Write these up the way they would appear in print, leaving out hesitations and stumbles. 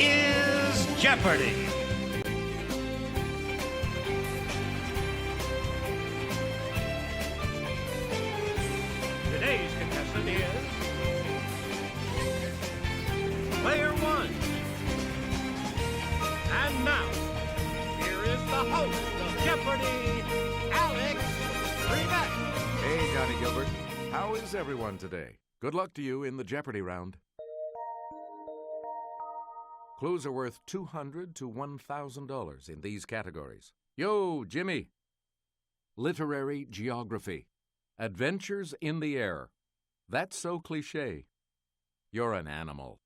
is Jeopardy! Today's contestant is Player One. And now, here is the host of Jeopardy, Alex Trebek. Hey, Johnny Gilbert. How is everyone today? Good luck to you in the Jeopardy round. Clues are worth $200 to $1,000 in these categories. Yo, Jimmy. Literary geography. Adventures in the air. That's so cliché. You're an animal.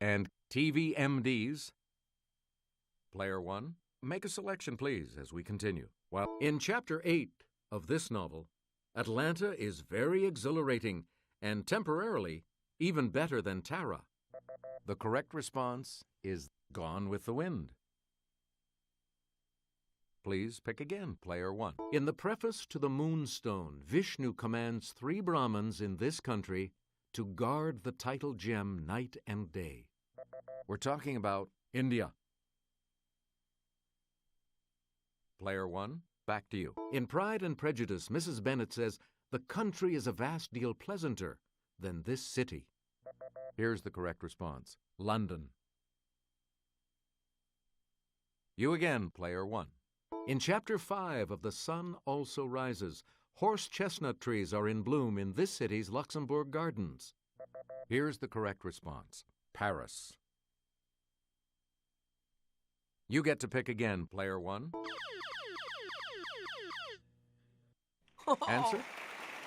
And TV MDs. Player One, make a selection, please, as we continue. Well, in Chapter 8 of this novel, Atlanta is very exhilarating and temporarily even better than Tara. The correct response is Gone with the Wind. Please pick again, Player One. In the preface to the Moonstone, Vishnu commands 3 Brahmins in this country to guard the title gem night and day. We're talking about India. Player One, back to you. In Pride and Prejudice, Mrs. Bennet says, "The country is a vast deal pleasanter than this city." Here's the correct response. London. You again, Player One. In Chapter 5 of The Sun Also Rises, horse chestnut trees are in bloom in this city's Luxembourg Gardens. Here's the correct response. Paris. You get to pick again, Player One. Answer?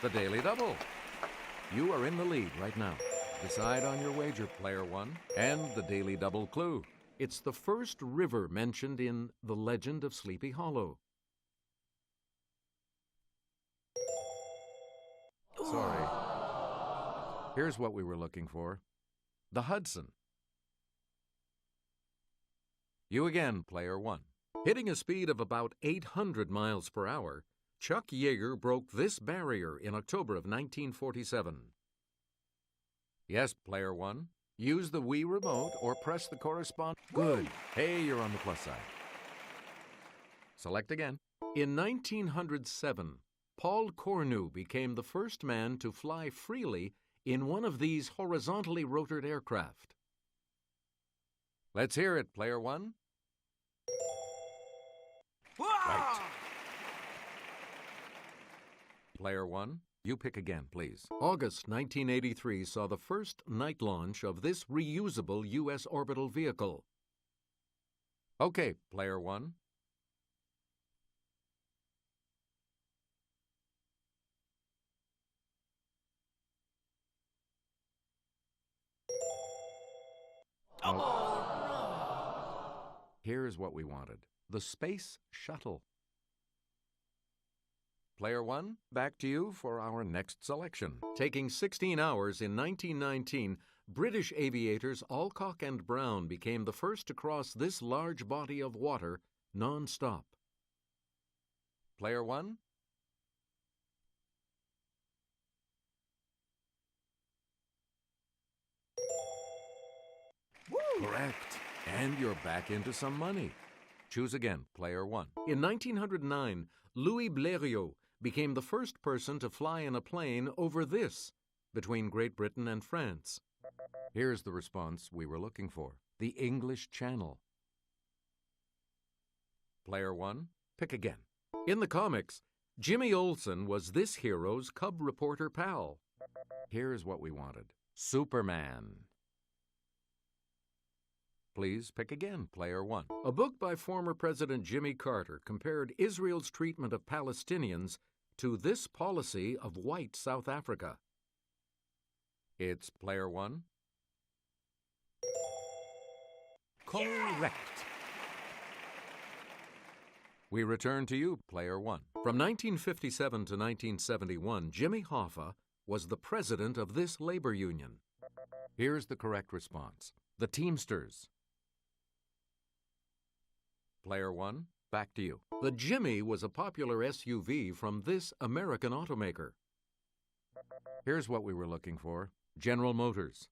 The Daily Double. You are in the lead right now. Decide on your wager, Player One, and the Daily Double clue. It's the first river mentioned in The Legend of Sleepy Hollow. Sorry. Here's what we were looking for. The Hudson. You again, Player One. Hitting a speed of about 800 miles per hour, Chuck Yeager broke this barrier in October of 1947. Yes, Player One. Use the Wii remote or press the correspond. Good. Hey, you're on the plus side. Select again. In 1907, Paul Cornu became the first man to fly freely in one of these horizontally rotored aircraft. Let's hear it, Player One. Right. Player One, you pick again, please. August 1983 saw the first night launch of this reusable U.S. orbital vehicle. Okay, Player One. Here's what we wanted. The Space Shuttle. Player One, back to you for our next selection. Taking 16 hours in 1919, British aviators Alcock and Brown became the first to cross this large body of water non-stop. Player One. Woo! Correct. And you're back into some money. Choose again, Player One. In 1909, Louis Blériot became the first person to fly in a plane over this, between Great Britain and France. Here's the response we were looking for. The English Channel. Player One, pick again. In the comics, Jimmy Olsen was this hero's cub reporter pal. Here's what we wanted. Superman. Please pick again, Player One. A book by former President Jimmy Carter compared Israel's treatment of Palestinians to this policy of white South Africa. It's Player One. Correct. We return to you, Player One. From 1957 to 1971, Jimmy Hoffa was the president of this labor union. Here's the correct response. The Teamsters. Player One, back to you. The Jimmy was a popular SUV from this American automaker. Here's what we were looking for. General Motors.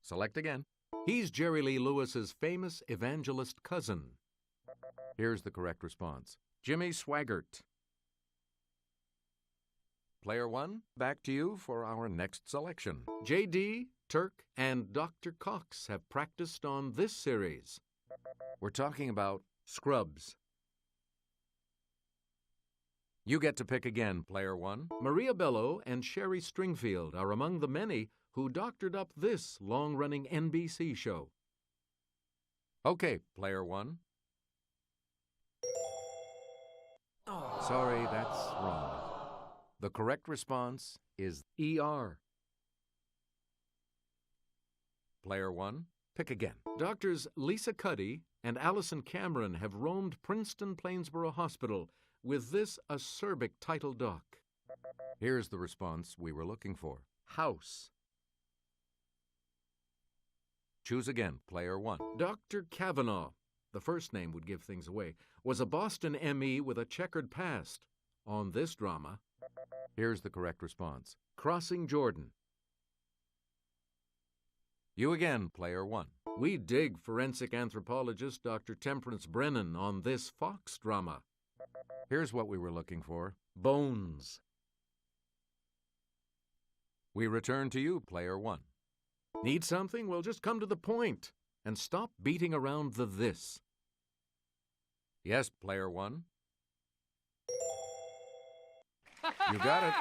Select again. He's Jerry Lee Lewis's famous evangelist cousin. Here's the correct response. Jimmy Swaggart. Player 1, back to you for our next selection. J.D., Turk, and Dr. Cox have practiced on this series. We're talking about Scrubs. You get to pick again, Player 1. Maria Bello and Sherry Stringfield are among the many who doctored up this long-running NBC show. Okay, Player 1. Sorry, that's wrong. The correct response is ER. Player 1, pick again. Doctors Lisa Cuddy and Allison Cameron have roamed Princeton Plainsboro Hospital with this acerbic title doc. Here's the response we were looking for. House. Choose again, Player 1. Dr. Kavanaugh, the first name would give things away, was a Boston M.E. with a checkered past. On this drama, here's the correct response. Crossing Jordan. You again, Player 1. We dig forensic anthropologist Dr. Temperance Brennan on this Fox drama. Here's what we were looking for. Bones. We return to you, Player 1. Need something? Well, just come to the point and stop beating around the this. Yes, Player 1. You got it.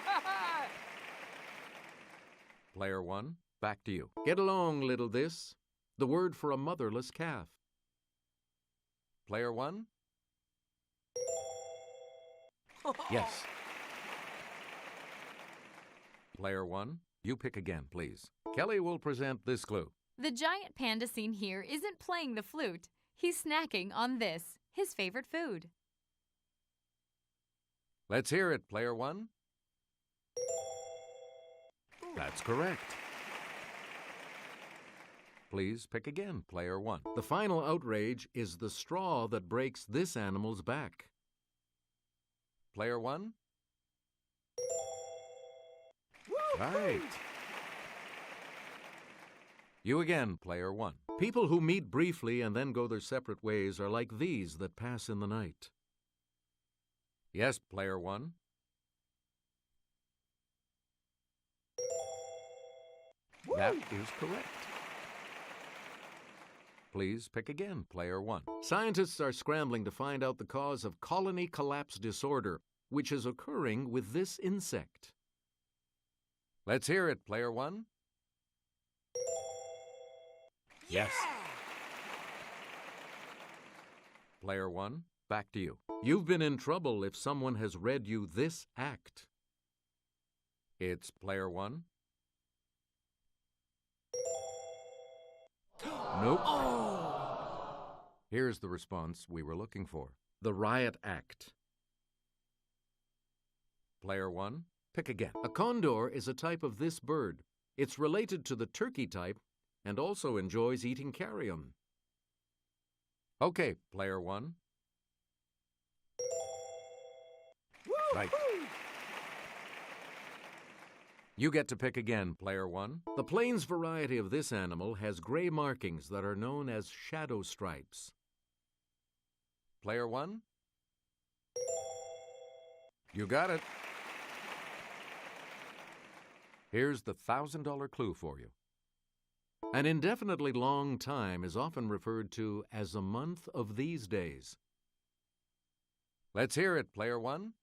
Player 1, back to you. Get along, little this. The word for a motherless calf. Player 1. Yes. Player 1, you pick again, please. Kelly will present this clue. The giant panda seen here isn't playing the flute. He's snacking on this, his favorite food. Let's hear it, Player 1. That's correct. Please pick again, Player 1. The final outrage is the straw that breaks this animal's back. Player 1. Right. You again, Player 1. People who meet briefly and then go their separate ways are like these that pass in the night. Yes, Player 1. That is correct. Please pick again, Player 1. Scientists are scrambling to find out the cause of colony collapse disorder, which is occurring with this insect. Let's hear it, Player 1. Yes. Player 1, back to you. You've been in trouble if someone has read you this act. It's Player 1. Nope. Here's the response we were looking for. The riot act. Player 1, pick again. A condor is a type of this bird. It's related to the turkey type and also enjoys eating carrion. Okay, Player 1. Right. You get to pick again, Player 1. The plains variety of this animal has gray markings that are known as shadow stripes. Player 1. You got it. Here's the $1,000 clue for you. An indefinitely long time is often referred to as a month of these days. Let's hear it, Player 1.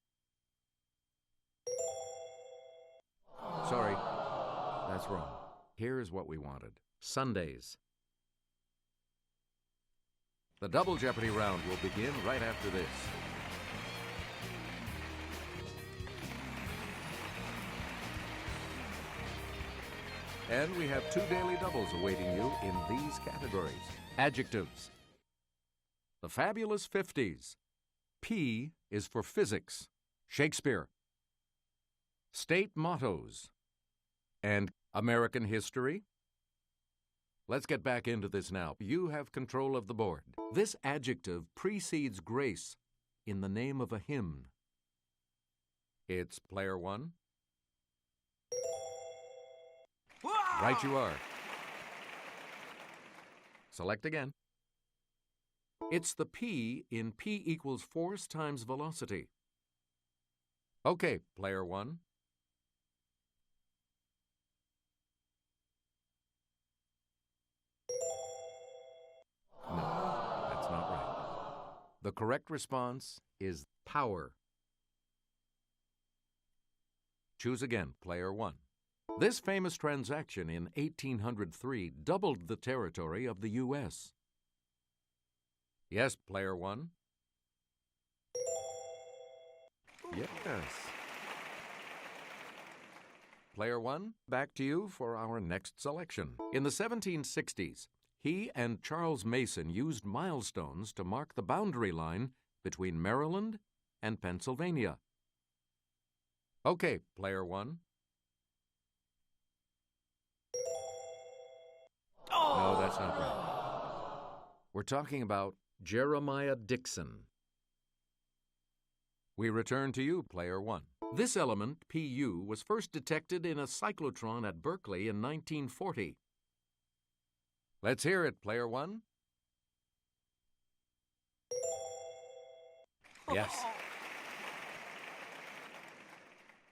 Sorry, that's wrong. Here's what we wanted. Sundays. The Double Jeopardy round will begin right after this. And we have 2 daily doubles awaiting you in these categories. Adjectives. The Fabulous 50s. P is for physics. Shakespeare. State mottos. And American history. Let's get back into this now. You have control of the board. This adjective precedes grace in the name of a hymn. It's Player 1. Right you are. Select again. It's the P in P equals force times velocity. Okay, player one. No, that's not right. The correct response is power. Choose again, player one. This famous transaction in 1803 doubled the territory of the U.S. Yes, player one. Yes. Player one, back to you for our next selection. In the 1760s, he and Charles Mason used milestones to mark the boundary line between Maryland and Pennsylvania. Okay, player one. No, that's not right. We're talking about Jeremiah Dixon. We return to you, player one. This element, Pu, was first detected in a cyclotron at Berkeley in 1940. Let's hear it, player one. Yes.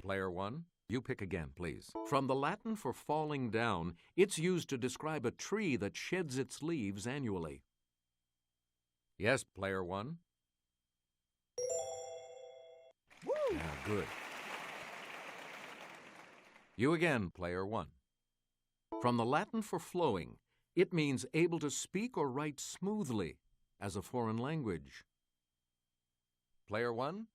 Player one, you pick again, please. From the Latin for falling down, it's used to describe a tree that sheds its leaves annually. Yes, player one. Yeah, good. You again, player one. From the Latin for flowing, it means able to speak or write smoothly as a foreign language. Player one.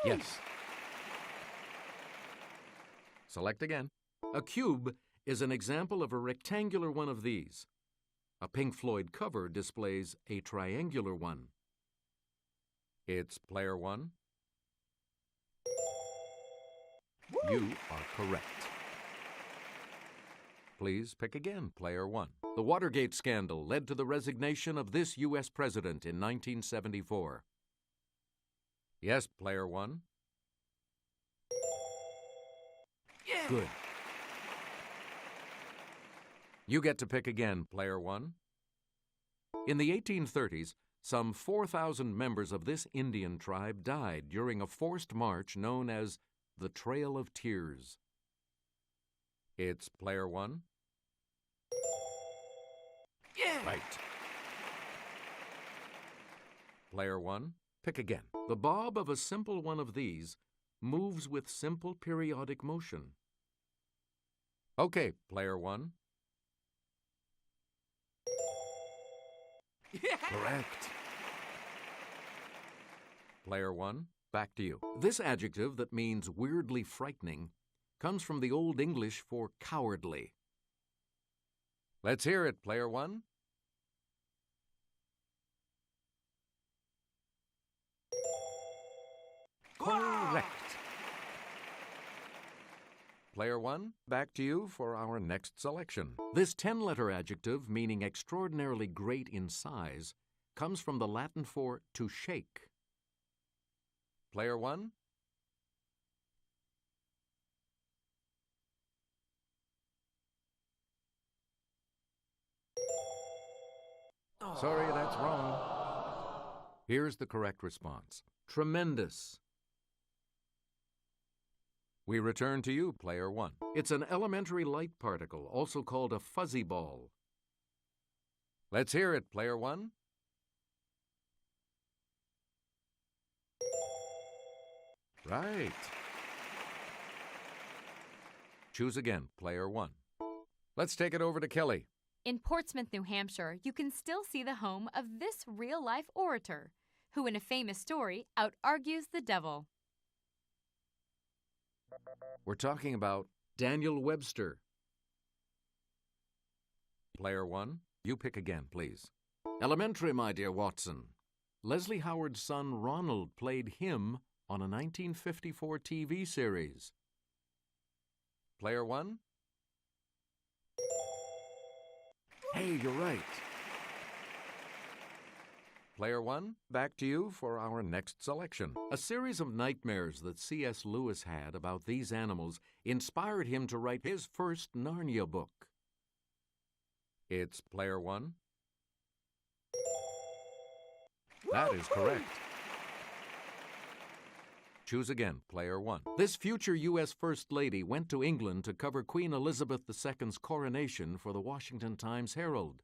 Yes. Select again. A cube is an example of a rectangular one of these. A Pink Floyd cover displays a triangular one. It's player one. You are correct. Please pick again, player one. The Watergate scandal led to the resignation of this U.S. president in 1974. Yes, player one. Yeah. Good. You get to pick again, player one. In the 1830s, some 4,000 members of this Indian tribe died during a forced march known as the Trail of Tears. It's player one. Yeah. Right. Player one, pick again. The bob of a simple one of these moves with simple periodic motion. Okay, player one. Yeah. Correct. Player one, back to you. This adjective that means weirdly frightening comes from the Old English for cowardly. Let's hear it, player one. Correct. Player one, back to you for our next selection. This 10-letter adjective meaning extraordinarily great in size comes from the Latin for to shake. Player one. Sorry, that's wrong. Here's the correct response. Tremendous. We return to you, player one. It's an elementary light particle, also called a fuzzy ball. Let's hear it, player one. Right. Choose again, player one. Let's take it over to Kelly. In Portsmouth, New Hampshire, you can still see the home of this real-life orator, who in a famous story out-argues the devil. We're talking about Daniel Webster. Player one, you pick again, please. Elementary, my dear Watson. Leslie Howard's son Ronald played him on a 1954 TV series. Player one. Hey, you're right. Player one, back to you for our next selection. A series of nightmares that C.S. Lewis had about these animals inspired him to write his first Narnia book. It's player one. That is correct. Choose again, player one. This future U.S. First Lady went to England to cover Queen Elizabeth II's coronation for the Washington Times-Herald.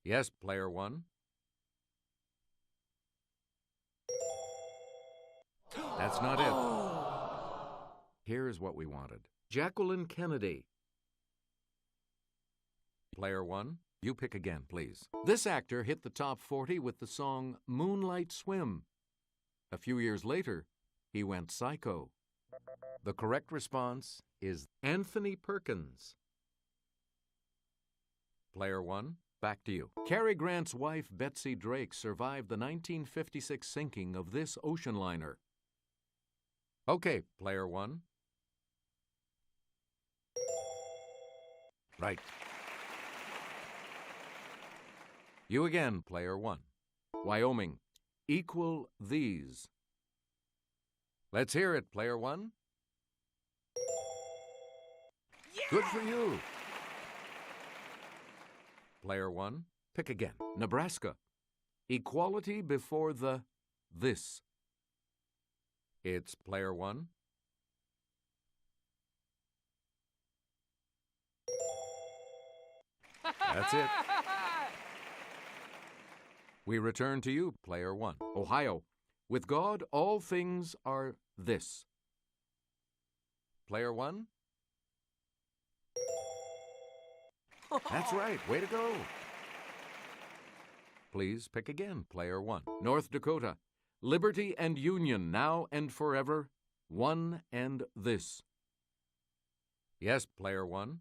Yes, player one. That's not it. Here's what we wanted. Jacqueline Kennedy. Player one, you pick again, please. This actor hit the top 40 with the song Moonlight Swim. A few years later, he went psycho. The correct response is Anthony Perkins. Player one, back to you. Cary Grant's wife, Betsy Drake, survived the 1956 sinking of this ocean liner. Okay, player one. Right. You again, player one. Wyoming. Equal these. Let's hear it, player one. Yeah! Good for you. Player one, pick again. Nebraska. Equality before the this. It's player one. That's it. We return to you, player one. Ohio. With God, all things are this. Player one. That's right. Way to go. Please pick again, player one. North Dakota. Liberty and union, now and forever, one and this. Yes, player one.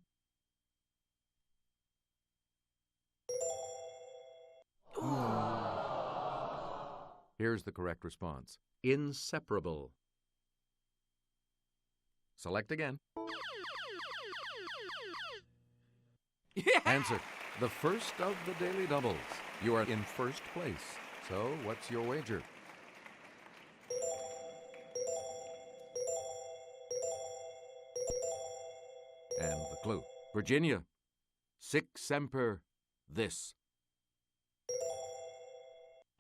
Here's the correct response. Inseparable. Select again. Yeah! Answer. The first of the daily doubles. You are in first place. So, what's your wager? And the clue. Virginia. Sic semper this.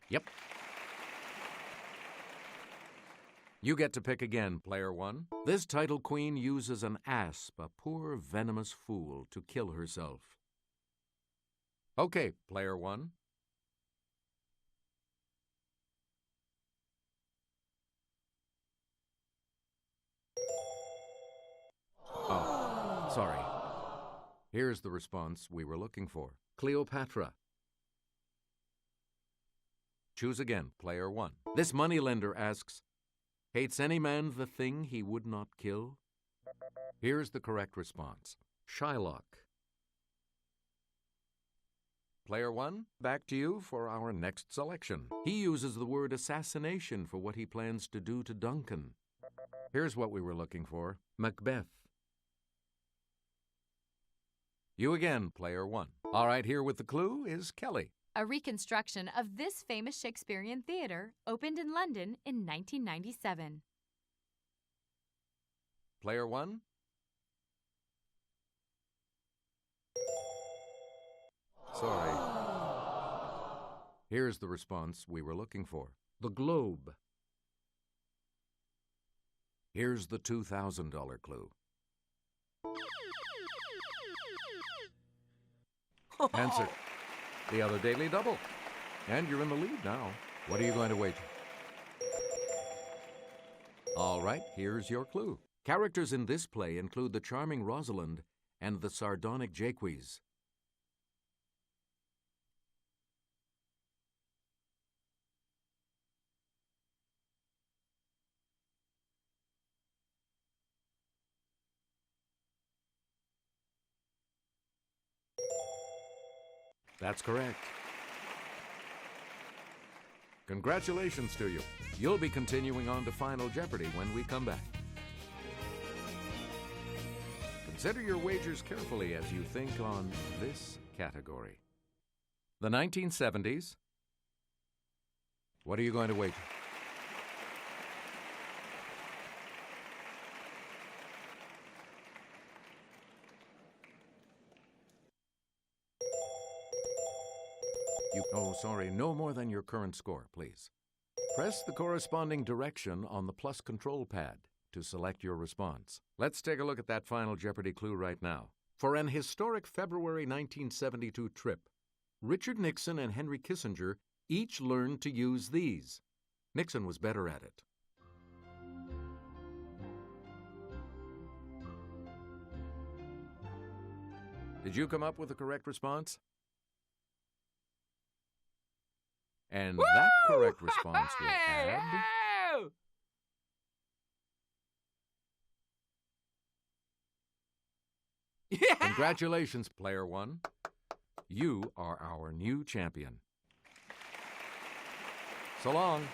Yep. You get to pick again, player one. This title queen uses an asp, a poor venomous fool, to kill herself. Okay, player one. Oh, sorry. Here's the response we were looking for. Cleopatra. Choose again, player one. This moneylender asks, hates any man the thing he would not kill? Here's the correct response. Shylock. Player one, back to you for our next selection. He uses the word assassination for what he plans to do to Duncan. Here's what we were looking for. Macbeth. You again, player one. All right, here with the clue is Kelly. A reconstruction of this famous Shakespearean theater opened in London in 1997. Player one. Sorry. Here's the response we were looking for. The Globe. Here's the $2,000 clue. Answer. The other daily double. And you're in the lead now. What are you going to wager? All right, here's your clue. Characters in this play include the charming Rosalind and the sardonic Jaques. That's correct. Congratulations to you. You'll be continuing on to Final Jeopardy when we come back. Consider your wagers carefully as you think on this category. The 1970s, What are you going to wager? Oh, sorry, no more than your current score, please. Press the corresponding direction on the plus control pad to select your response. Let's take a look at that Final Jeopardy clue right now. For an historic February 1972 trip, Richard Nixon and Henry Kissinger each learned to use these. Nixon was better at it. Did you come up with the correct response? And that correct response will add... Yeah! Congratulations, Player One. You are our new champion. So long.